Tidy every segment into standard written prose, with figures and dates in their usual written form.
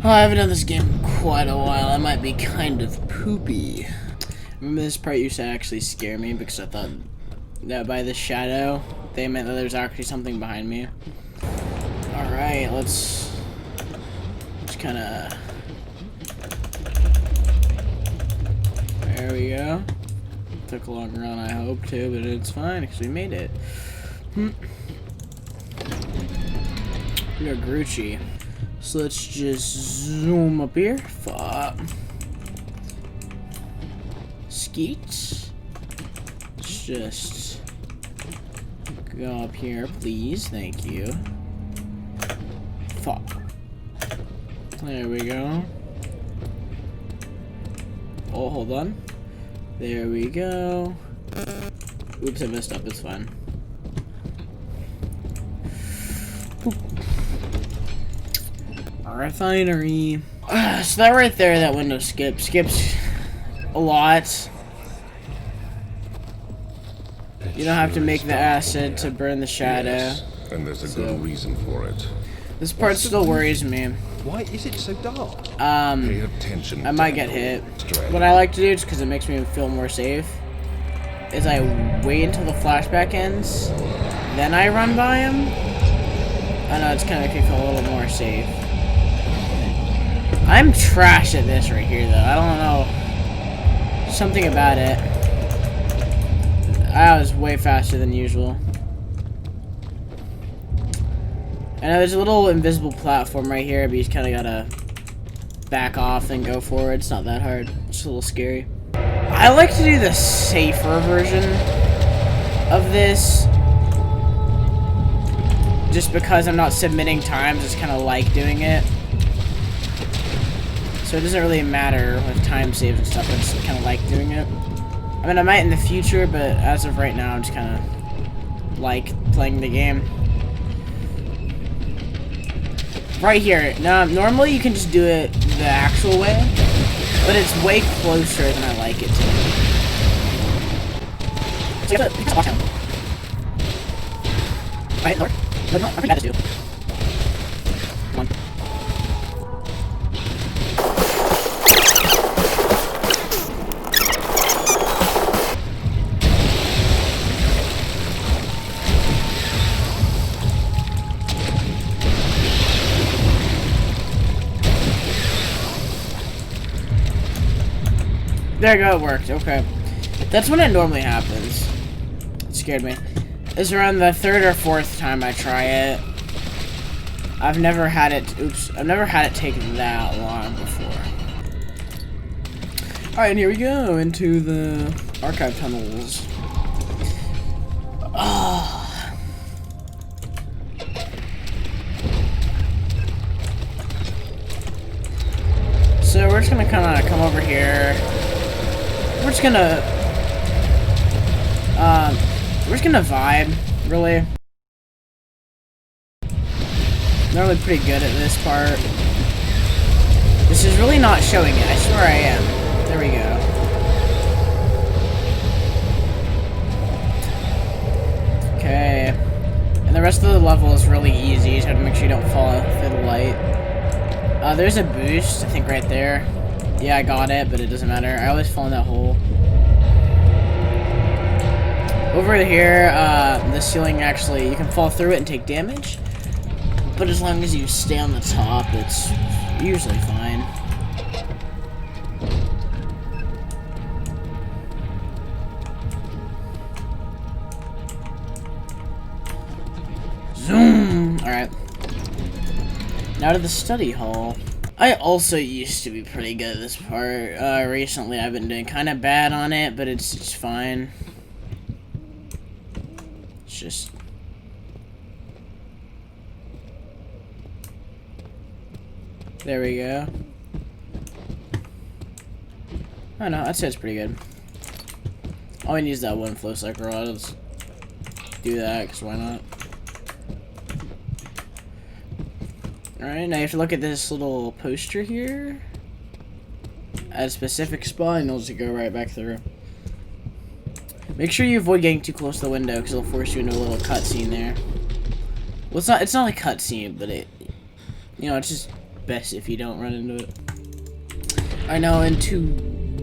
Oh, I haven't done this game in quite a while. I might be kind of poopy. Remember this part used to actually scare me because I thought that by the shadow, they meant that there's actually something behind me. Alright, let's just kinda... There we go. Took a long run, I hope, too, but it's fine because we made it. We are Grucci. So let's just zoom up here. Fuck. Skeet. Let's just go up here, please. Thank you. Fuck. There we go. Oh, hold on. There we go. Oops, I messed up. It's fine. Boop. Refinery. So that right there, that window skips a lot. You don't have to make the acid to burn the shadow. Yes, and there's a good reason for it. This part still worries me. Why is it so dark? Pay attention. I might get hit. What I like to do, just because it makes me feel more safe, is I wait until the flashback ends, then I run by him. I know it's kind of makes me feel a little more safe. I'm trash at this right here, though. I don't know. Something about it. I was way faster than usual. I know there's a little invisible platform right here, but you just kind of gotta back off and go forward. It's not that hard. It's a little scary. I like to do the safer version of this. Just because I'm not submitting times, I just kind of like doing it. So it doesn't really matter with time saves and stuff, I just kind of like doing it. I mean, I might in the future, but as of right now, I'm just kind of like playing the game. Right here. Now, normally you can just do it the actual way, but it's way closer than I like it to. So you have to watch him. Right, Lord? No, I think I just do. Come on. There you go, it worked. Okay. That's when it normally happens. It scared me. It's around the third or fourth time I try it. I've never had it... Oops. I've never had it take that long before. Alright, and here we go into the archive tunnels. Oh. So we're just gonna kind of come over here. We're just gonna vibe, really. Normally pretty good at this part. This is really not showing it, I swear I am. There we go. Okay. And the rest of the level is really easy, you just have to make sure you don't fall through the light. There's a boost, I think right there. Yeah, I got it, but it doesn't matter. I always fall in that hole. Over here, the ceiling actually, you can fall through it and take damage. But as long as you stay on the top, it's usually fine. Zoom! Alright. Now to the study hall. I also used to be pretty good at this part. Recently I've been doing kind of bad on it, but it's fine. It's just... There we go. I know, I'd say it's pretty good. All we need is that one flow cycle rod. Let's do that, because why not? Alright, now you have to look at this little poster here. At a specific spot, and it'll just go right back through. Make sure you avoid getting too close to the window, because it'll force you into a little cutscene there. Well, it's not like cutscene, but it... You know, it's just... best if you don't run into it. Alright, now into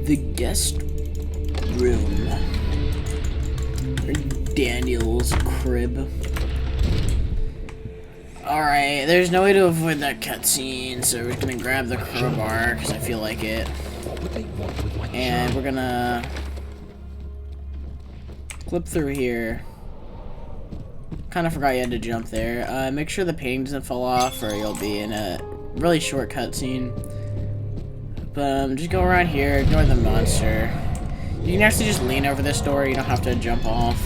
the guest room. Or Daniel's crib. Alright, there's no way to avoid that cutscene, so we're gonna grab the crowbar, because I feel like it. And we're gonna clip through here. Kind of forgot you had to jump there. Make sure the painting doesn't fall off, or you'll be in a really short cutscene. But just go around here, ignore the monster. You can actually just lean over this door, you don't have to jump off.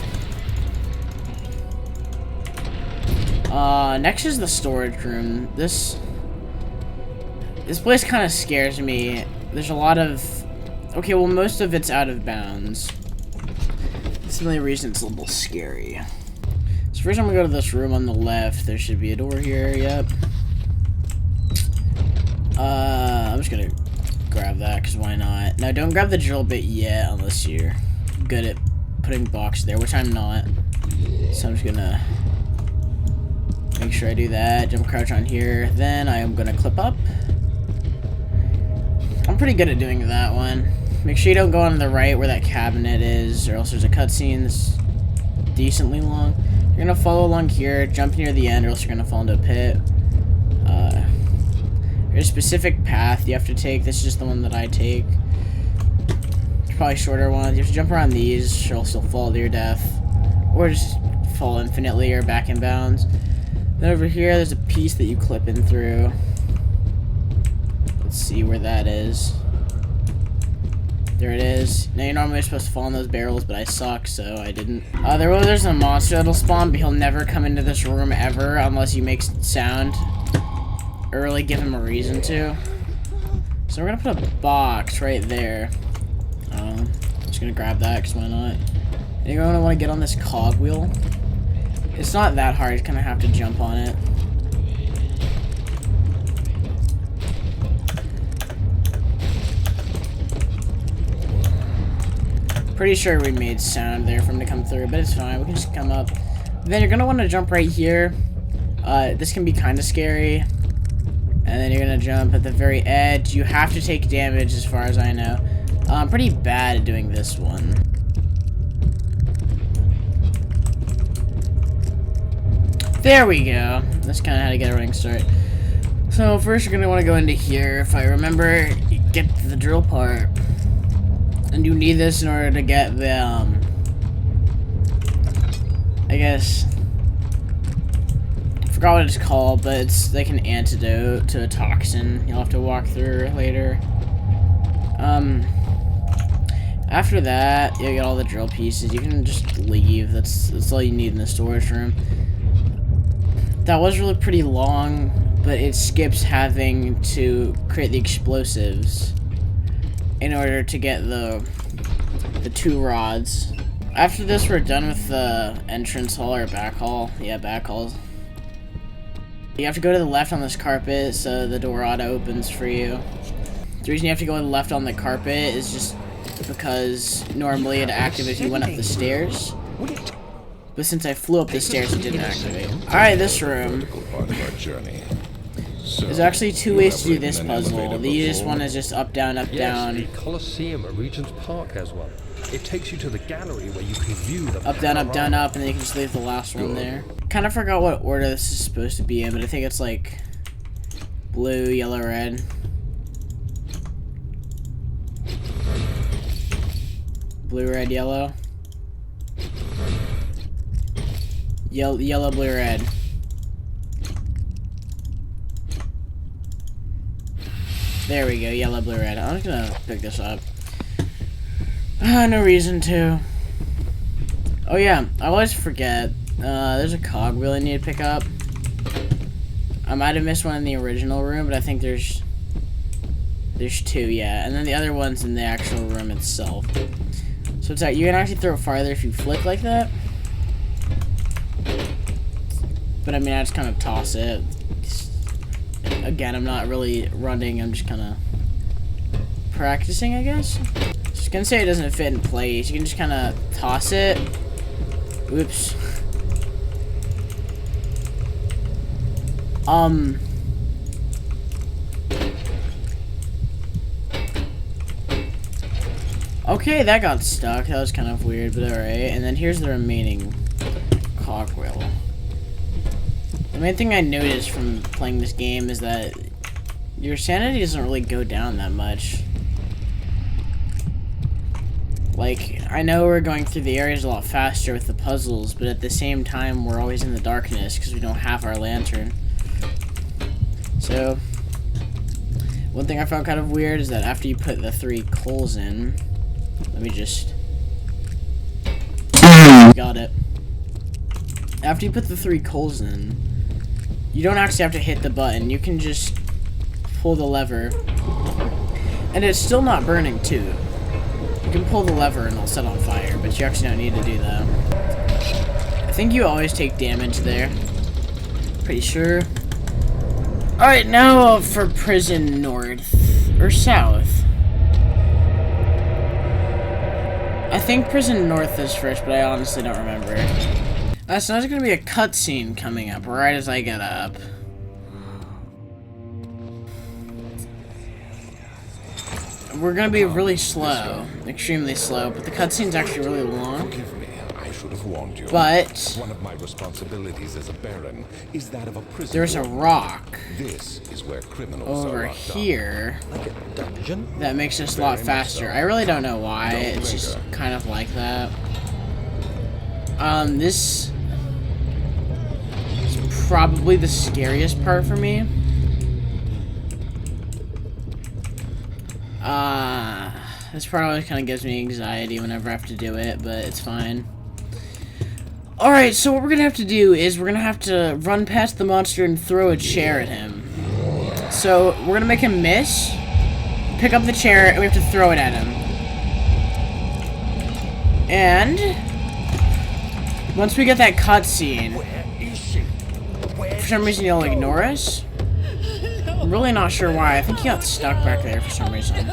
Next is the storage room. This place kind of scares me. There's a lot of... Okay, well, most of it's out of bounds. That's the only reason it's a little scary. So first I'm gonna go to this room on the left. There should be a door here, yep. I'm just gonna grab that, because why not? Now, don't grab the drill bit yet, unless you're good at putting blocks there, which I'm not. So I'm just gonna make sure I do that. Jump crouch on here. Then I am gonna clip up. I'm pretty good at doing that one. Make sure you don't go on the right where that cabinet is, or else there's a cutscene that's decently long. You're gonna follow along here, jump near the end, or else you're gonna fall into a pit. There's a specific path you have to take. This is just the one that I take. It's probably shorter ones. You have to jump around these, or else you'll fall to your death. Or just fall infinitely or back in bounds. Then over here, there's a piece that you clip in through. Let's see where that is. There it is. Now, you're normally supposed to fall in those barrels, but I suck, so I didn't. There's a monster that'll spawn, but he'll never come into this room ever unless you make sound. Or really give him a reason to. So we're gonna put a box right there. I'm just gonna grab that, because why not? And you're gonna want to get on this cogwheel. It's not that hard, you kind of have to jump on it. Pretty sure we made sound there for him to come through, but it's fine, we can just come up. Then you're gonna want to jump right here. This can be kind of scary. And then you're gonna jump at the very edge. You have to take damage as far as I know. I'm pretty bad at doing this one. There we go. That's kind of how to get a running start. So first you're gonna want to go into here. If I remember, get the drill part. And you need this in order to get the, I guess... I forgot what it's called, but it's like an antidote to a toxin you'll have to walk through later. After that, you'll get all the drill pieces. You can just leave. That's all you need in the storage room. That was really pretty long, but it skips having to create the explosives in order to get the 2 rods. After this, we're done with the entrance hall or back hall. Yeah, back halls. You have to go to the left on this carpet, so the door auto opens for you. The reason you have to go to the left on the carpet is just because normally it activates if you went up the stairs. But since I flew up the stairs, it didn't activate. Alright, this room. There's actually 2 ways to do this puzzle. The easiest one is just up, down, up, down. Yes, the Colosseum at Regent's Park has one. It takes you to the gallery where you can view the up, down, and then you can just leave the last one there. Kind of forgot what order this is supposed to be in, but I think it's like blue, yellow, red. Blue, red, yellow. Yellow, blue, red. There we go, yellow, blue, red. I'm just gonna pick this up. No reason to. Oh yeah, I always forget. There's a cogwheel I need to pick up. I might have missed one in the original room, but I think there's 2, yeah. And then the other one's in the actual room itself. So it's like, you can actually throw it farther if you flick like that. But I mean, I just kind of toss it. Again, I'm not really running, I'm just kind of practicing, I guess. Just gonna say it doesn't fit in place. You can just kind of toss it. Oops. Okay, that got stuck. That was kind of weird, but alright. And then here's the remaining cogwheel. The main thing I noticed from playing this game is that your sanity doesn't really go down that much. Like, I know we're going through the areas a lot faster with the puzzles, but at the same time, we're always in the darkness because we don't have our lantern. So, one thing I found kind of weird is that after you put the 3 coals in, let me just... Got it. After you put the 3 coals in, you don't actually have to hit the button. You can just pull the lever. And it's still not burning, too. You can pull the lever and it'll set on fire, but you actually don't need to do that. I think you always take damage there. Pretty sure. Alright, now for prison north. Or south. I think prison north is first, but I honestly don't remember. So there's gonna be a cutscene coming up right as I get up. We're gonna be really slow, extremely slow, but the cutscene's actually really long. Forgive me, I should have warned you. But One of my responsibilities as a baron is that of a prisoner. there's a rock This is where criminals over are locked up. here Like a dungeon? that makes us a lot faster. I really don't know why. It's just kind of like that. This is probably the scariest part for me. This part always kind of gives me anxiety whenever I have to do it, but it's fine. Alright, so what we're gonna have to do is we're gonna have to run past the monster and throw a chair at him. So, we're gonna make him miss, pick up the chair, and we have to throw it at him. And once we get that cutscene, for some reason he'll ignore us. I'm really not sure why. I think he got stuck back there for some reason.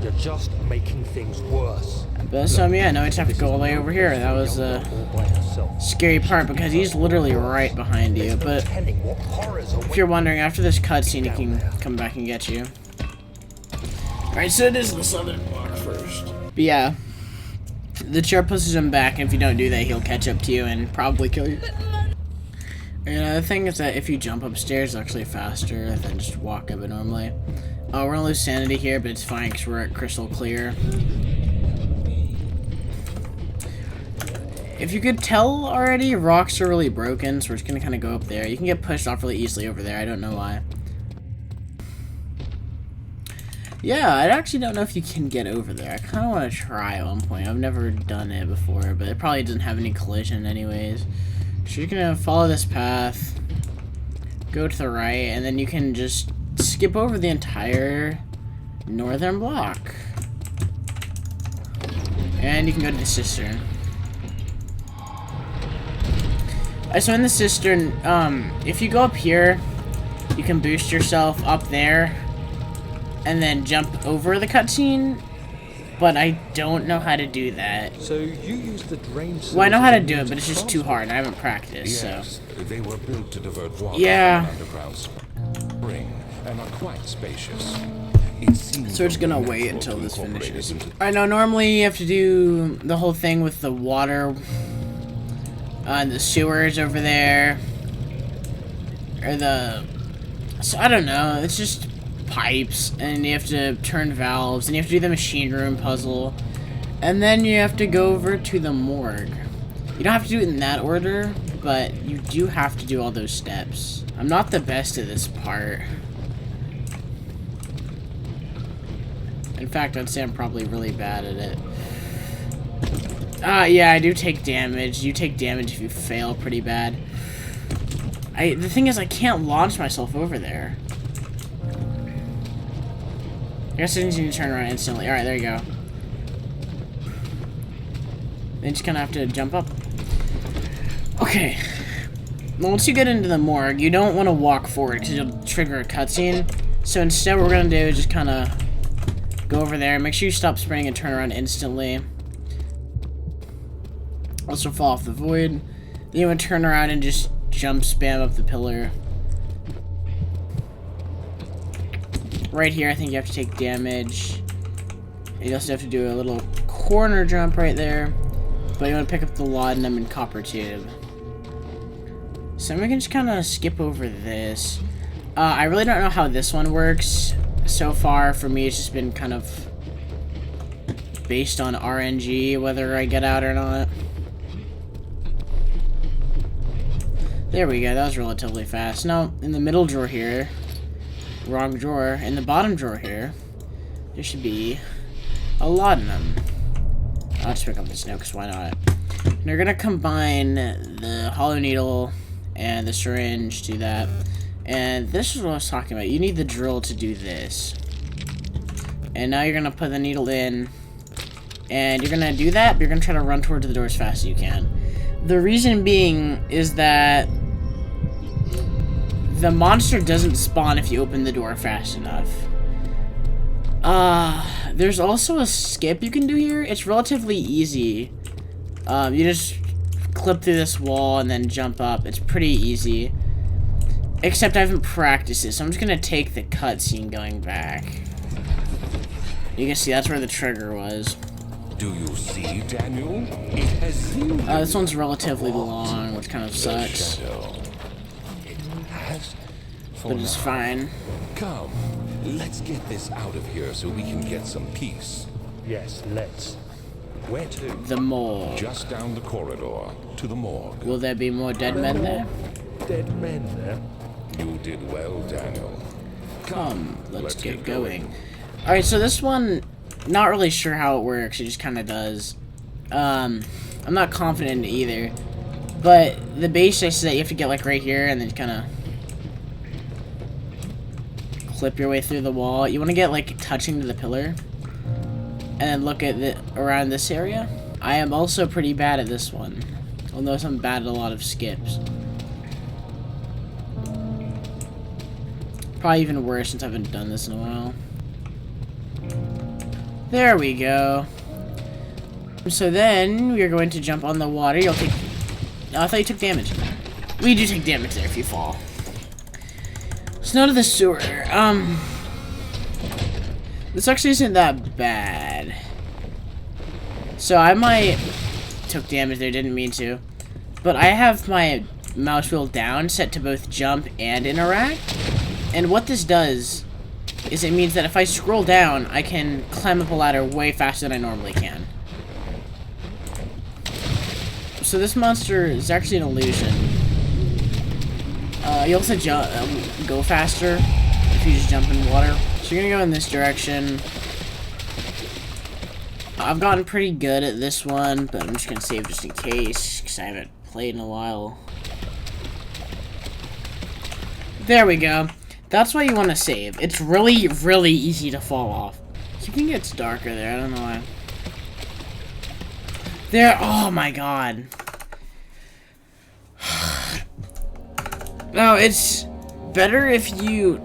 You're just making things worse. But yeah, now we just have to go all the way over here. That was the All by herself. scary part because he's literally right behind you. But Pretending what horrors if you're wondering, after this cutscene, he can come back and get you. Alright, so it is the southern block first. But yeah, the chair pushes him back, and if you don't do that, he'll catch up to you and probably kill you. And the thing is that if you jump upstairs, it's actually faster than just walk up it normally. We're gonna lose sanity here, but it's fine because we're at crystal clear. If you could tell already, rocks are really broken, so we're just gonna kind of go up there. You can get pushed off really easily over there. I don't know why. Yeah, I actually don't know if you can get over there. I kind of want to try at one point. I've never done it before, but it probably doesn't have any collision anyways. So you're gonna follow this path, go to the right, and then you can just skip over the entire northern block. And you can go to the cistern. So in the cistern, if you go up here, you can boost yourself up there, and then jump over the cutscene, but I don't know how to do that. So you use the drain. Well, I know how to do it, but it's just too hard, and I haven't practiced, Yes, so. they were built to divert water Yeah. from an underground spring and are quite spacious. It seems So we're just gonna unreasonable wait until to this incorporate finishes. it into- I know normally you have to do the whole thing with the water, and the sewers over there, or so I don't know, it's just pipes, and you have to turn valves, and you have to do the machine room puzzle, and then you have to go over to the morgue. You don't have to do it in that order, but you do have to do all those steps. I'm not the best at this part. In fact, I'd say I'm probably really bad at it. Yeah, I do take damage. You take damage if you fail pretty bad. The thing is, I can't launch myself over there. I guess I need to turn around instantly. Alright, there you go. Then you just kind of have to jump up. Okay. Once you get into the morgue, you don't want to walk forward because you'll trigger a cutscene. So instead, what we're going to do is just kind of go over there. Make sure you stop sprinting and turn around instantly. Also fall off the void. Then you want to turn around and just jump spam up the pillar. Right here, I think you have to take damage. You also have to do a little corner jump right there. But you want to pick up the laudanum and copper tube. So we can just kind of skip over this. I really don't know how this one works. So far, for me, it's just been kind of based on RNG, whether I get out or not. There we go, that was relatively fast. Now, in the middle drawer here, wrong drawer, in the bottom drawer here, there should be a laudanum. I'll just pick up this note, because why not? And we're gonna combine the hollow needle and the syringe to that. And this is what I was talking about. You need the drill to do this. And now you're gonna put the needle in. And you're gonna do that, but you're gonna try to run towards the door as fast as you can. The reason being is that the monster doesn't spawn if you open the door fast enough. There's also a skip you can do here. It's relatively easy. You just clip through this wall and then jump up. It's pretty easy. Except I haven't practiced it, so I'm just gonna take the cutscene going back. You can see that's where the trigger was. Do you see, Daniel? It has seen This one's relatively long, which kind of sucks. It has. But it's fine. Come, let's get this out of here so we can get some peace. Yes, let's. Where to? The morgue. Just down the corridor to the morgue. Will there be more dead men there? Dead men there. You did well, Daniel. Come, let's get going. Alright, so this one, not really sure how it works. It just kind of does. I'm not confident in it either. But the basics is that you have to get like right here and then kind of clip your way through the wall. You want to get like touching to the pillar. And then look at around this area. I am also pretty bad at this one. You'll notice I'm bad at a lot of skips. Probably even worse since I haven't done this in a while. There we go. So then we are going to jump on the water. You'll take. Oh, I thought you took damage. We do take damage there if you fall. Snow to the sewer. This actually isn't that bad. So I might took damage there, didn't mean to. But I have my mouse wheel down, set to both jump and interact. And what this does is it means that if I scroll down, I can climb up a ladder way faster than I normally can. So this monster is actually an illusion. You also go faster if you just jump in water. So you're gonna go in this direction. I've gotten pretty good at this one, but I'm just gonna save just in case, because I haven't played in a while. There we go. That's why you want to save. It's really, really easy to fall off. Keeping it darker there, I don't know why. There, oh my god. No, it's better if you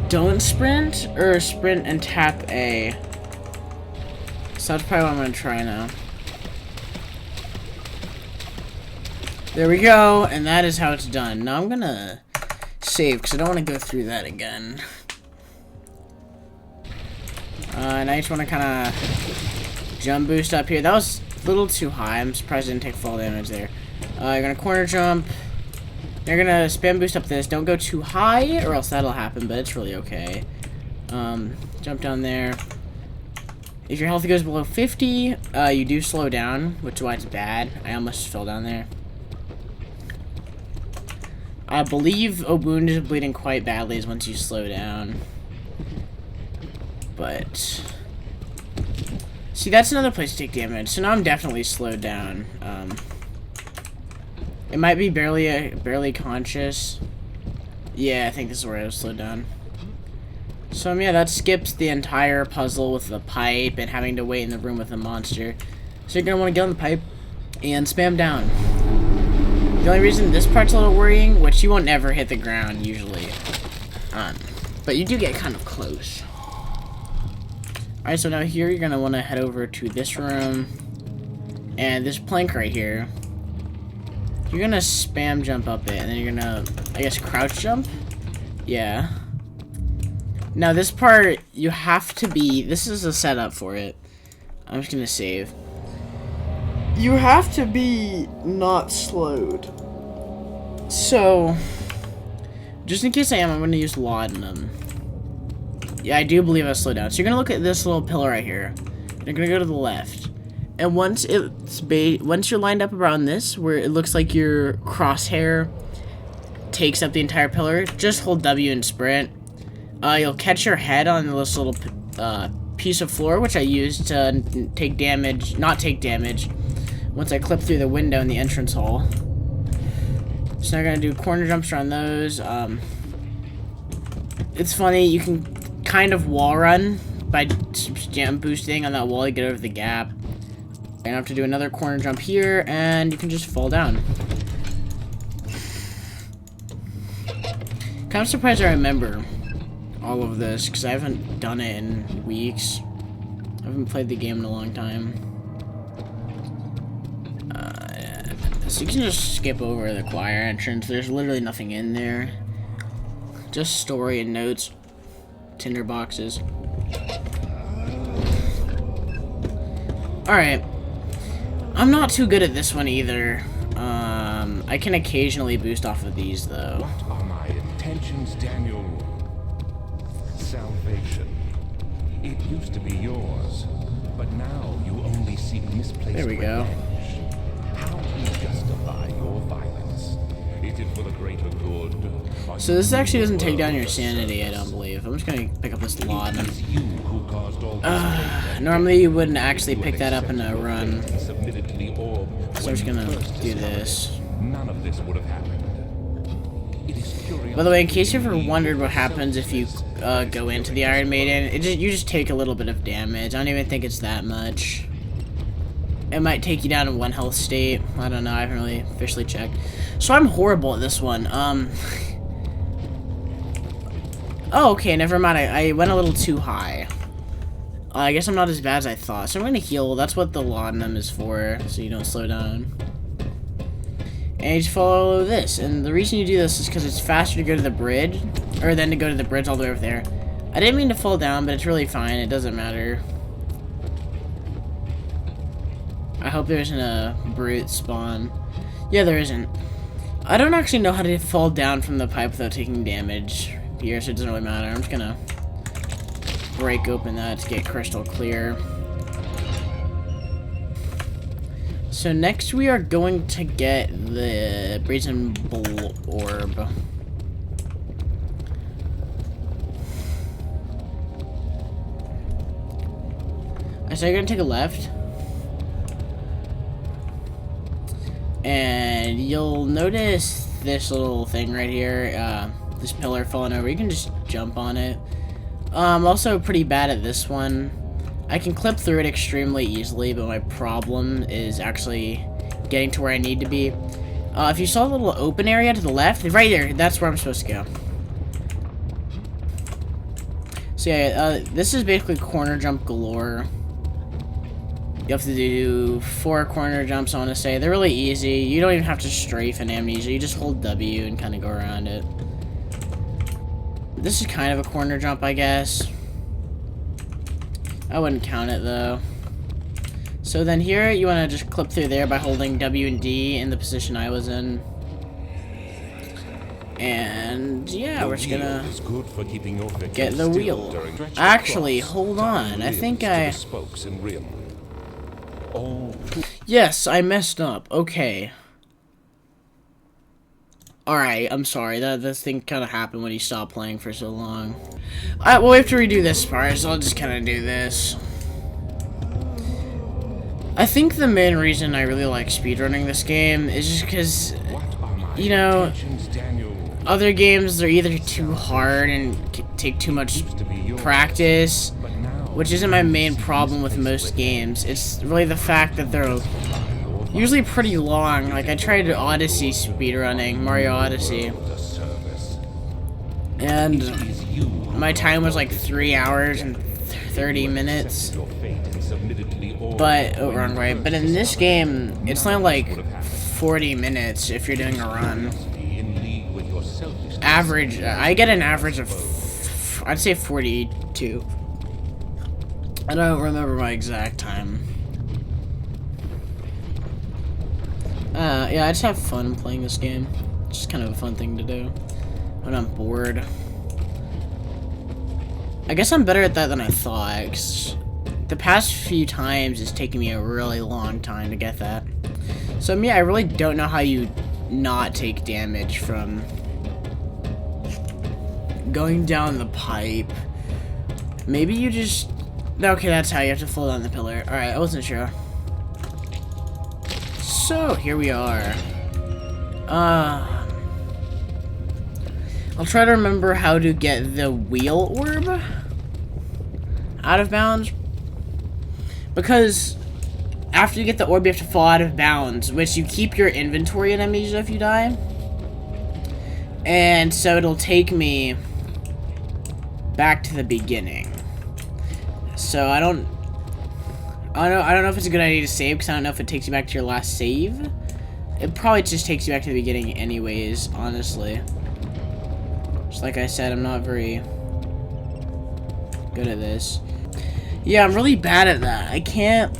don't sprint, or sprint and tap A. So that's probably what I'm going to try now. There we go, and that is how it's done. Now I'm going to save, because I don't want to go through that again. And I just want to kind of jump boost up here. That was a little too high. I'm surprised I didn't take fall damage there. You're going to corner jump. You're going to spam boost up this. Don't go too high, or else that'll happen, but it's really okay. Jump down there. If your health goes below 50, you do slow down, which is why it's bad. I almost fell down there. I believe Obund is bleeding quite badly once you slow down. But see, that's another place to take damage. So now I'm definitely slowed down. It might be barely conscious. Yeah, I think this is where I was slowed down. So yeah, that skips the entire puzzle with the pipe and having to wait in the room with the monster. So you're gonna want to get on the pipe and spam down. The only reason this part's a little worrying, which you won't ever hit the ground usually, but you do get kind of close. Alright, so now here you're gonna want to head over to this room, and this plank right here. You're gonna spam jump up it, and then you're gonna, I guess, crouch jump? Yeah. Now this part, you have to be, this is a setup for it. I'm just gonna save. You have to be not slowed. So, just in case I am, I'm gonna use laudanum. Yeah, I do believe I slowed down. So you're gonna look at this little pillar right here. You're gonna go to the left. And once you're lined up around this, where it looks like your crosshair takes up the entire pillar, just hold W and sprint. You'll catch your head on this little piece of floor, which I used to take damage, not take damage, once I clip through the window in the entrance hall. So now I'm gonna do corner jumps around those. It's funny, you can kind of wall run by jump boosting on that wall to get over the gap. And I have to do another corner jump here, and you can just fall down. Kind of surprised I remember all of this, because I haven't done it in weeks. I haven't played the game in a long time. So you can just skip over the choir entrance. There's literally nothing in there. Just story and notes. Tinder boxes. Alright. I'm not too good at this one either. I can occasionally boost off of these, though. What are my intentions, Daniel? Salvation. It used to be yours, but now you only seek misplaced There we go. revenge. How do you justify your violence? Is it for the greater good? So this actually doesn't take down your sanity, I don't believe. I'm just gonna pick up this laudanum. It's you who caused all this. Normally you wouldn't actually pick that up in a run. Submitted to the orb. So I'm just gonna do this. None of this would have happened. It is curious. By the way, in case you ever wondered what happens if you go into the Iron Maiden, you just take a little bit of damage. I don't even think it's that much. It might take you down in 1 health state. I don't know, I haven't really officially checked. So I'm horrible at this one. Oh, okay, never mind. I went a little too high. I guess I'm not as bad as I thought. So I'm gonna heal. That's what the laudanum is for, so you don't slow down. And you just follow this. And the reason you do this is because it's faster to go to the bridge, or than to go to the bridge all the way over there. I didn't mean to fall down, but it's really fine. It doesn't matter. I hope there isn't a brute spawn. Yeah, there isn't. I don't actually know how to fall down from the pipe without taking damage here, so it doesn't really matter. I'm just gonna break open that to get crystal clear. So next we are going to get the brazen bull orb. So you're gonna take a left. And you'll notice this little thing right here, this pillar falling over. You can just jump on it. I'm also pretty bad at this one. I can clip through it extremely easily, but my problem is actually getting to where I need to be. If you saw the little open area to the left, right there, that's where I'm supposed to go. So yeah, this is basically corner jump galore. You have to do 4 corner jumps, I want to say. They're really easy. You don't even have to strafe in Amnesia. You just hold W and kind of go around it. This is kind of a corner jump, I guess. I wouldn't count it, though. So then here, you want to just clip through there by holding W and D in the position I was in. And yeah, we're just gonna get the wheel. Actually, hold on. I think I... Yes, I messed up. Okay. Alright, I'm sorry. This thing kind of happened when you stopped playing for so long. Alright, well, we have to redo this part, so I'll just kind of do this. I think the main reason I really like speedrunning this game is just because, you know, other games, they're either too hard and take too much practice, which isn't my main problem with most games. It's really the fact that they're usually pretty long. Like, I tried Odyssey speedrunning, Mario Odyssey, and my time was like 3 hours and 30 minutes. But, oh, wrong way. But in this game, it's not like 40 minutes if you're doing a run. Average, I get an average of I'd say 42. I don't remember my exact time. Yeah, I just have fun playing this game. It's just kind of a fun thing to do when I'm bored. I guess I'm better at that than I thought, 'cause the past few times it's taken me a really long time to get that. So yeah, I really don't know how you not take damage from going down the pipe. Maybe you just... Okay, that's how you have to fall down the pillar. Alright, I wasn't sure. So, here we are. I'll try to remember how to get the wheel orb out of bounds. Because after you get the orb, you have to fall out of bounds, which you keep your inventory in Amnesia if you die. And so it'll take me back to the beginning. So I don't know if it's a good idea to save, because I don't know if it takes you back to your last save. It probably just takes you back to the beginning anyways, honestly. Just like I said, I'm not very good at this. Yeah, I'm really bad at that. I can't...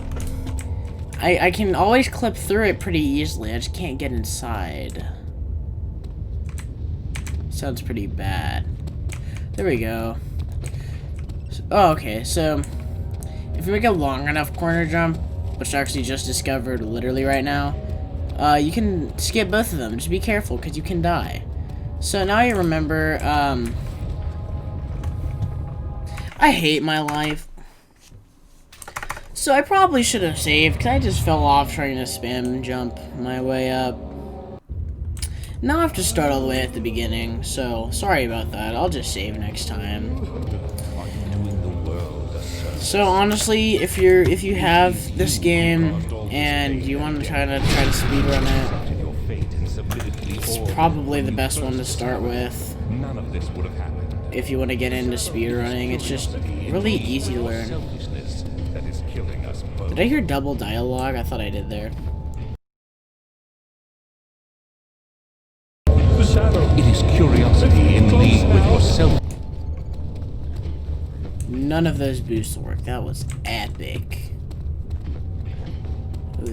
I can always clip through it pretty easily. I just can't get inside. Sounds pretty bad. There we go. Oh, okay, so... if you make a long enough corner jump, which I actually just discovered literally right now, you can skip both of them. Just be careful, because you can die. So now you remember, I hate my life. So I probably should have saved, because I just fell off trying to spam jump my way up. Now I have to start all the way at the beginning, so sorry about that. I'll just save next time. So honestly, if you have this game and you want to try to speedrun it, it's probably the best one to start with. None of this would have happened. If you want to get into speedrunning, it's just really easy to learn. That is killing us both. Did I hear double dialogue? I thought I did there. It is curiosity in league with yourself. None of those boosts worked. That was epic. I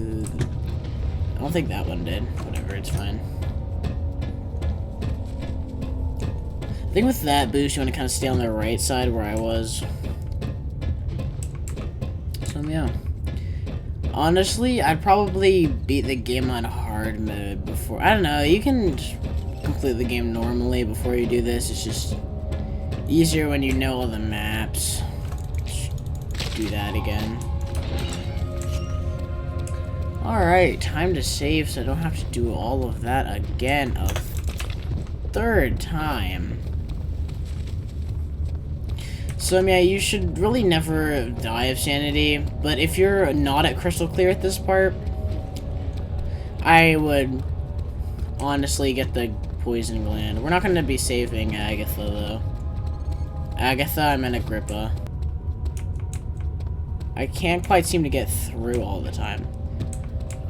don't think that one did. Whatever, it's fine. I think with that boost, you want to kind of stay on the right side where I was. So, yeah. Honestly, I'd probably beat the game on hard mode before. I don't know, you can complete the game normally before you do this. It's just easier when you know all the maps. Just do that again. Alright, time to save so I don't have to do all of that again a third time. So, yeah, you should really never die of sanity, but if you're not at crystal clear at this part, I would honestly get the poison gland. We're not going to be saving Agatha, though. Agatha, I meant Agrippa. I can't quite seem to get through all the time.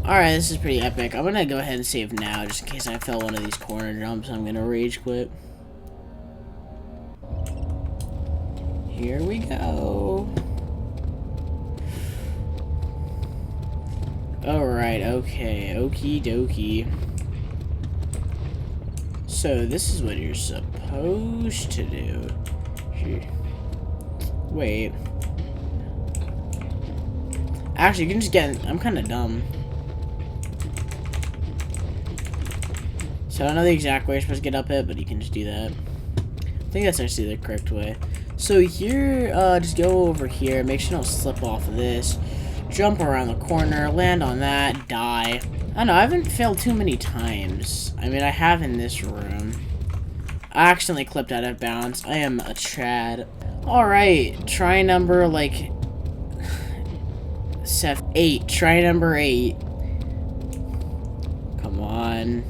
Alright, this is pretty epic. I'm going to go ahead and save now, just in case I fail one of these corner jumps. I'm going to rage quit. Here we go. Alright, okay. Okie dokie. So, this is what you're supposed to do. Wait. Actually, you can just get... I'm kind of dumb. So, I don't know the exact way you're supposed to get up it, but you can just do that. I think that's actually the correct way. So here, just go over here, make sure you don't slip off of this, jump around the corner, land on that, die. I don't know, I haven't failed too many times. I mean, I have in this room. I accidentally clipped out of bounds. I am a Chad. Alright, try number, like, 8. Try number 8. Come on.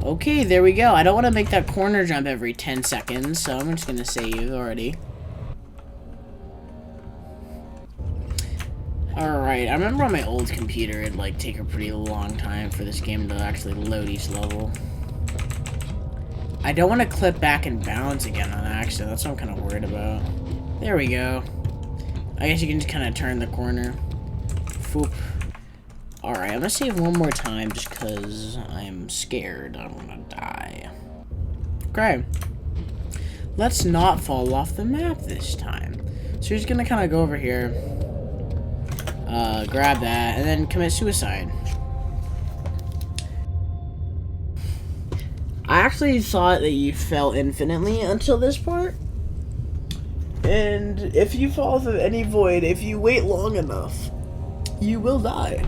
Okay, there we go. I don't want to make that corner jump every 10 seconds, so I'm just going to save already. Alright, I remember on my old computer, it'd like take a pretty long time for this game to actually load each level. I don't want to clip back and bounce again on accident. That's what I'm kind of worried about. There we go. I guess you can just kind of turn the corner. Foop. Alright, I'm gonna save one more time just because I'm scared I'm gonna die. Okay. Let's not fall off the map this time. So you're just gonna kind of go over here, grab that, and then commit suicide. I actually thought that you fell infinitely until this part. And if you fall through any void, if you wait long enough, you will die.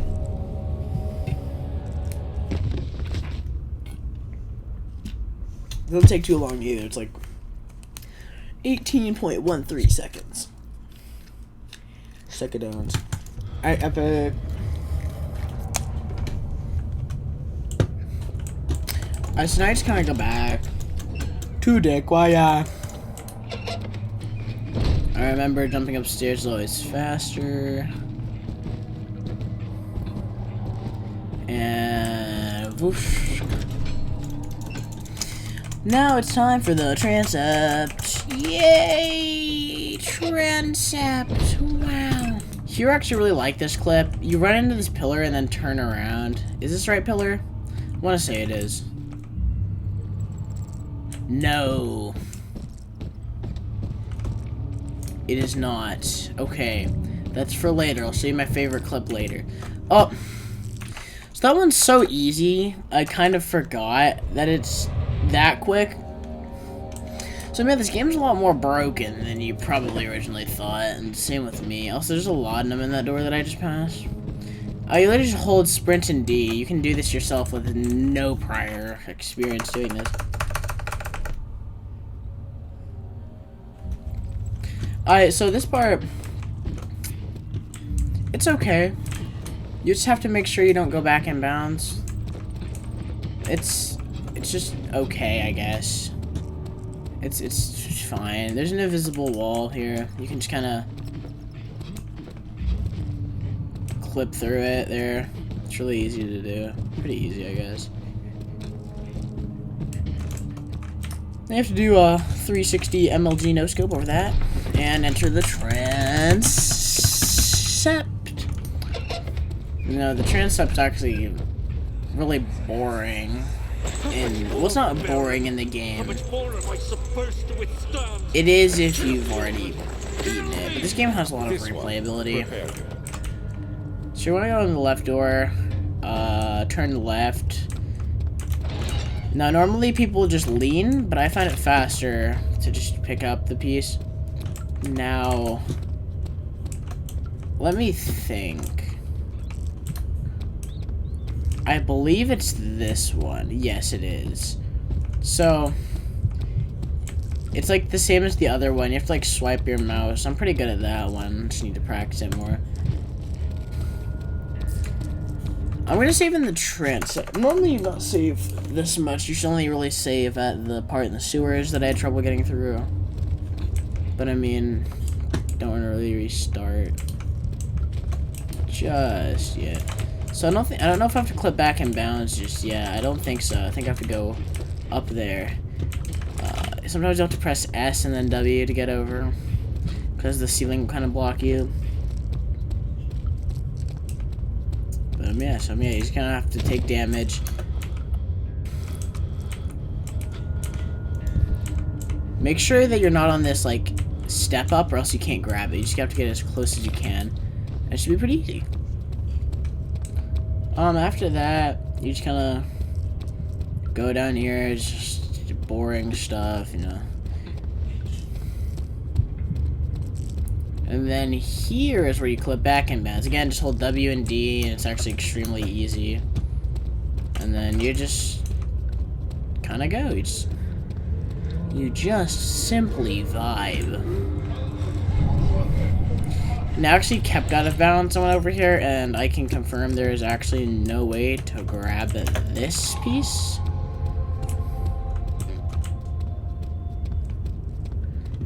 It doesn't take too long either. It's like 18.13 seconds. Secondons. Alright, epic. Alright, so now I just kind of go back to Dick. Why, I remember jumping upstairs is always faster. And whoosh. Now it's time for the transept. Yay! Transept. Wow. Here, I actually really like this clip. You run into this pillar and then turn around. Is this the right pillar? I want to say it is. No. It is not. Okay. That's for later. I'll show you my favorite clip later. Oh. So that one's so easy. I kind of forgot that it's that quick. So man, this game's a lot more broken than you probably originally thought, and same with me. Also, there's a laudanum in that door that I just passed. You literally just hold sprint and D. You can do this yourself with no prior experience doing this. Alright, so this part, it's okay. You just have to make sure you don't go back in bounds. It's just okay, I guess. It's fine. There's an invisible wall here. You can just kind of clip through it there. It's really easy to do. Pretty easy, I guess. You have to do a 360 MLG no scope over that and enter the transept. You know, the transept's actually really boring. Well, it's not boring in the game. It is if you've already beaten it, but this game has a lot of replayability. So you want to go in the left door, turn left. Now, normally people just lean, but I find it faster to just pick up the piece. Now, let me think. I believe it's this one. Yes, it is. So, it's like the same as the other one. You have to like swipe your mouse. I'm pretty good at that one. Just need to practice it more. I'm gonna save in the transept. Normally you don't save this much. You should only really save at the part in the sewers that I had trouble getting through. But I mean, don't really restart just yet. So I don't know if I have to clip back and bounds just yet. I don't think so. I think I have to go up there. Sometimes you have to press S and then W to get over, because the ceiling will kind of block you. But yeah, so yeah, you just kind of have to take damage. Make sure that you're not on this like step up, or else you can't grab it. You just have to get as close as you can. It should be pretty easy. After that, you just kind of go down here. It's just boring stuff, you know. And then here is where you clip back and bounds. Again, just hold W and D, and it's actually extremely easy. And then you just kind of go. You just simply vibe. Now, I actually kept out of bounds on over here, and I can confirm there is actually no way to grab this piece.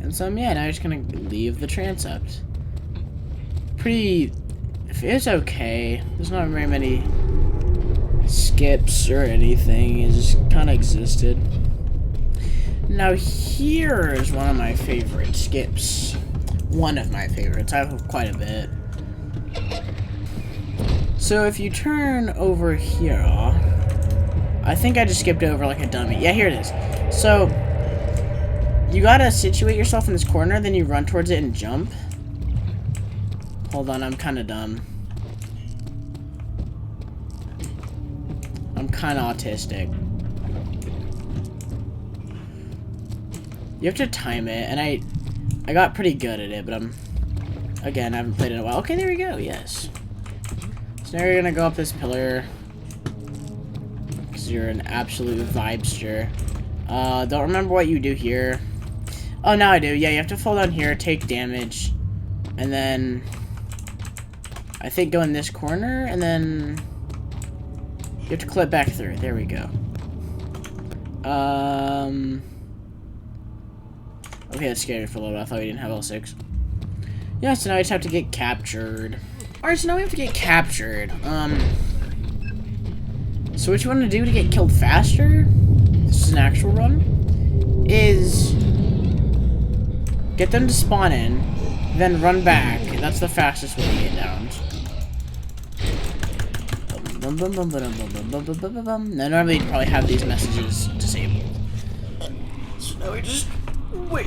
And so, yeah, now you're just gonna leave the transept. It's okay. There's not very many skips or anything. It just kind of existed. Now here is one of my favorite skips. One of my favorites. I have quite a bit. So if you turn over here, I think I just skipped over like a dummy. Yeah, here it is. So you gotta situate yourself in this corner, then you run towards it and jump. Hold on, I'm kind of dumb. I'm kind of autistic. You have to time it, and I got pretty good at it, but again, I haven't played it in a while. Okay, there we go, yes. So now you're gonna go up this pillar, because you're an absolute vibester. Don't remember what you do here. Oh, now I do. Yeah, you have to fall down here, take damage, and then I think go in this corner, and then you have to clip back through. There we go. Okay, that scared me for a little bit. I thought we didn't have L6. Yeah, so now we just have to get captured. Alright, so now we have to get captured. So what you want to do to get killed faster, this is an actual run, is get them to spawn in, then run back. That's the fastest way to get down. Now, normally you'd probably have these messages disabled. So now we just wait.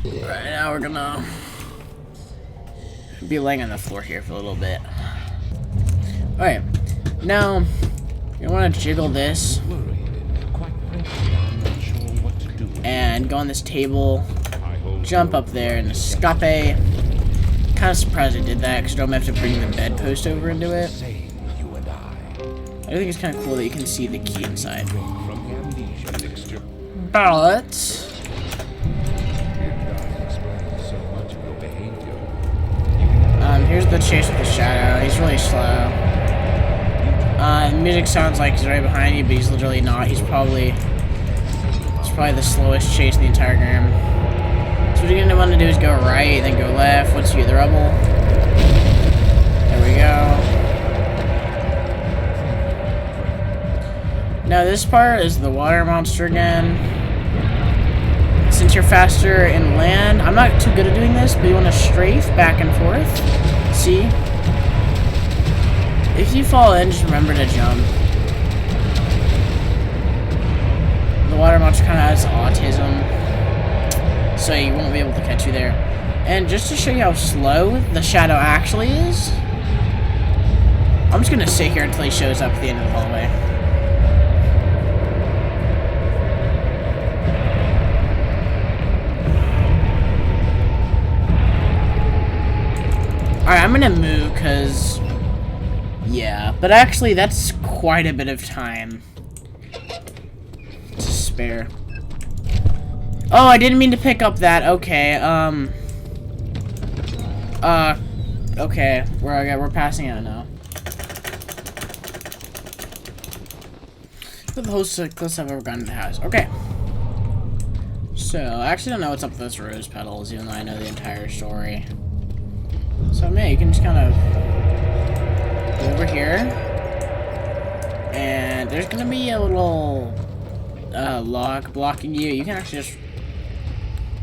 Right now we're gonna be laying on the floor here for a little bit. Alright, now you want to jiggle this and go on this table, jump up there and escape. Kind of surprised I did that because I don't have to bring the bedpost over into it. I think it's kind of cool that you can see the key inside. But here's the chase with the shadow. He's really slow. The music sounds like he's right behind you, but he's literally not. He's probably the slowest chase in the entire game. So what you're gonna want to do is go right, then go left. Once you get the rubble, there we go. Now this part is the water monster again. Since you're faster in land, I'm not too good at doing this, but you want to strafe back and forth. See? If you fall in, just remember to jump. The water monster kind of has autism, so you won't be able to catch you there. And just to show you how slow the shadow actually is, I'm just going to sit here until he shows up at the end of the hallway. Alright, I'm gonna move, because yeah, but actually that's quite a bit of time to spare. Oh, I didn't mean to pick up that. Okay, okay, we're passing out now. The most close I've ever gotten to the house. Okay. So, I actually don't know what's up with those rose petals, even though I know the entire story. So, yeah, you can just kind of go over here. And there's going to be a little log blocking you. You can actually just...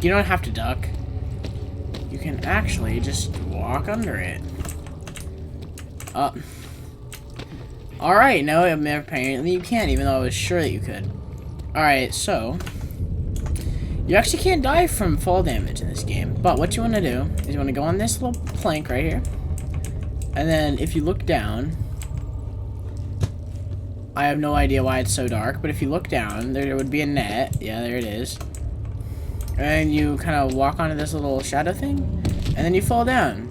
You don't have to duck. You can actually just walk under it. Alright, no, apparently you can't, even though I was sure that you could. Alright, so... You actually can't die from fall damage in this game. But what you want to do is you want to go on this little plank right here. And then if you look down... I have no idea why it's so dark, but if you look down, there would be a net. Yeah, there it is. And you kind of walk onto this little shadow thing. And then you fall down.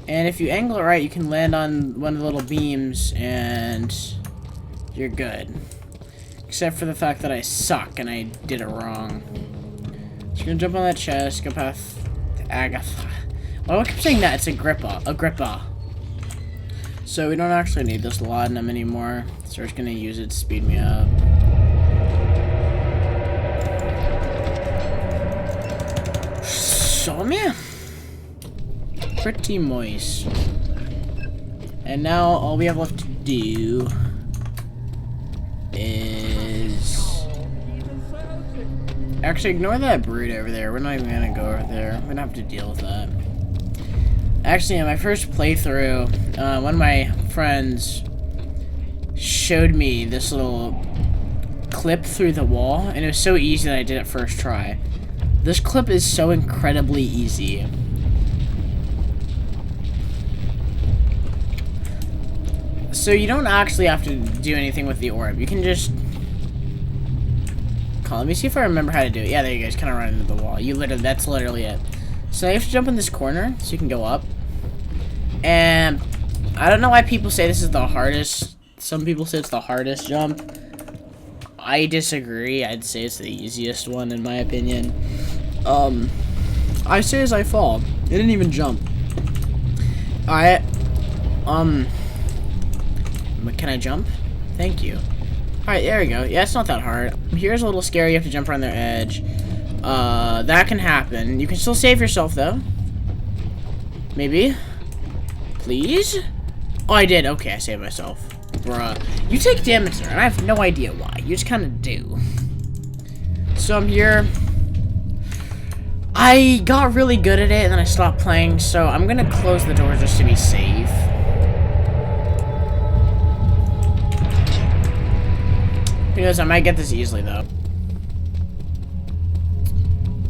And if you angle it right, you can land on one of the little beams, and you're good. Except for the fact that I suck, and I did it wrong. So you're gonna jump on that chest, go past Agatha. Well, I keep saying that, it's Agrippa. So we don't actually need this laudanum anymore, so we're just gonna use it to speed me up. So, yeah. Pretty moist. And now all we have left to do is Actually, ignore that brood over there. We're not even gonna go over there. We don't have to deal with that. Actually, in my first playthrough, one of my friends showed me this little clip through the wall, and it was so easy that I did it first try. This clip is so incredibly easy. So you don't actually have to do anything with the orb. You can just... Let me see if I remember how to do it. Yeah, there you go. Just kind of run into the wall. That's literally it. So you have to jump in this corner so you can go up. And I don't know why people say this is the hardest. Some people say it's the hardest jump. I disagree. I'd say it's the easiest one in my opinion. I say as I fall. I didn't even jump. Can I jump? Thank you. Alright, there we go. Yeah, it's not that hard. Here's a little scary. You have to jump around their edge. That can happen. You can still save yourself, though. Maybe. Please? Oh, I did. Okay, I saved myself. Bruh. You take damage there, and I have no idea why. You just kind of do. So I'm here. I got really good at it, and then I stopped playing, so I'm gonna close the door just to be safe. Who knows, I might get this easily, though.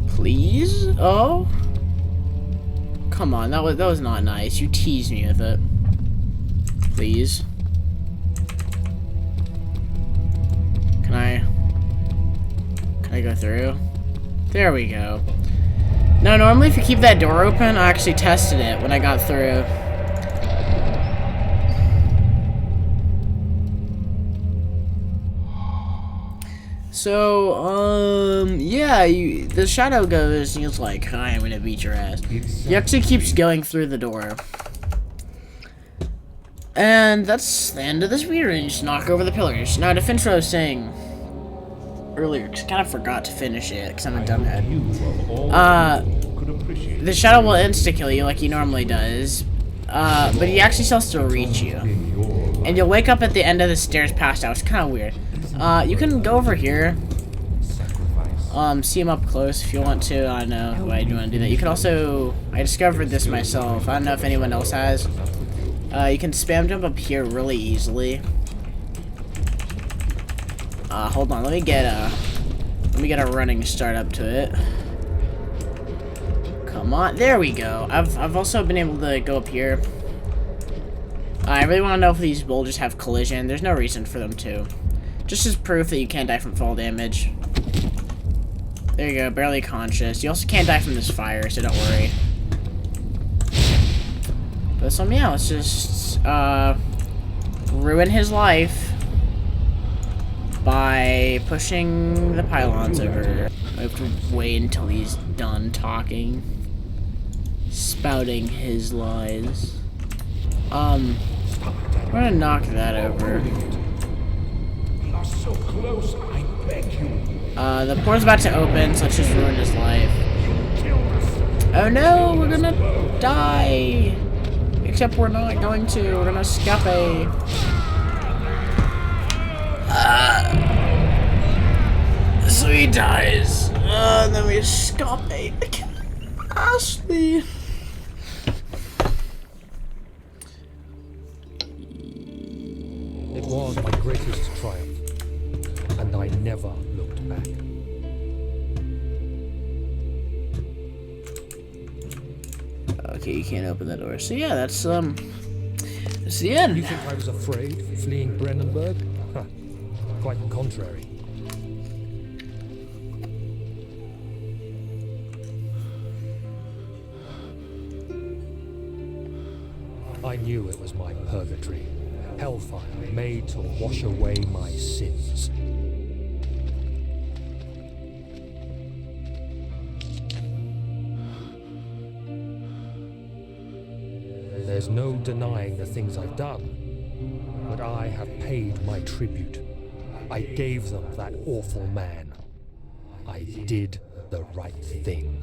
Please? Oh? Come on, that was not nice. You teased me with it. Please. Can I go through? There we go. No, normally if you keep that door open, I actually tested it when I got through. So, yeah, the shadow goes, and he's like, hi, I'm gonna beat your ass. He actually keeps going through the door. And that's the end of this video, and just knock over the pillars. Now, to finish what I was saying earlier, because I kind of forgot to finish it, because I'm a dumbass. The shadow will insta-kill you like he normally does, but he actually still has to reach you. And you'll wake up at the end of the stairs passed out. It's kind of weird. You can go over here. See him up close if you want to. I don't know why you want to do that. You can also... I discovered this myself. I don't know if anyone else has. You can spam jump up here really easily. Hold on. Let me get a running start up to it. Come on. There we go. I've also been able to go up here. I really want to know if these bulges have collision. There's no reason for them to. Just as proof that you can't die from fall damage. There you go, barely conscious. You also can't die from this fire, so don't worry. But yeah, let's just ruin his life by pushing the pylons over. I have to wait until he's done talking, spouting his lies. I'm gonna knock that over. So close, I beg you. The portal's about to open, so let's just ruin his life. Oh no, we're gonna die! Except we're not going to, we're gonna escape. So he dies. And then we escape. Ashley. It was my greatest triumph, and I never looked back. Okay, you can't open the door. So yeah, that's the end. You think I was afraid fleeing Brennenburg? Huh. Quite the contrary. I knew it was my purgatory. Hellfire made to wash away my sins. There's no denying the things I've done, but I have paid my tribute. I gave them that awful man. I did the right thing.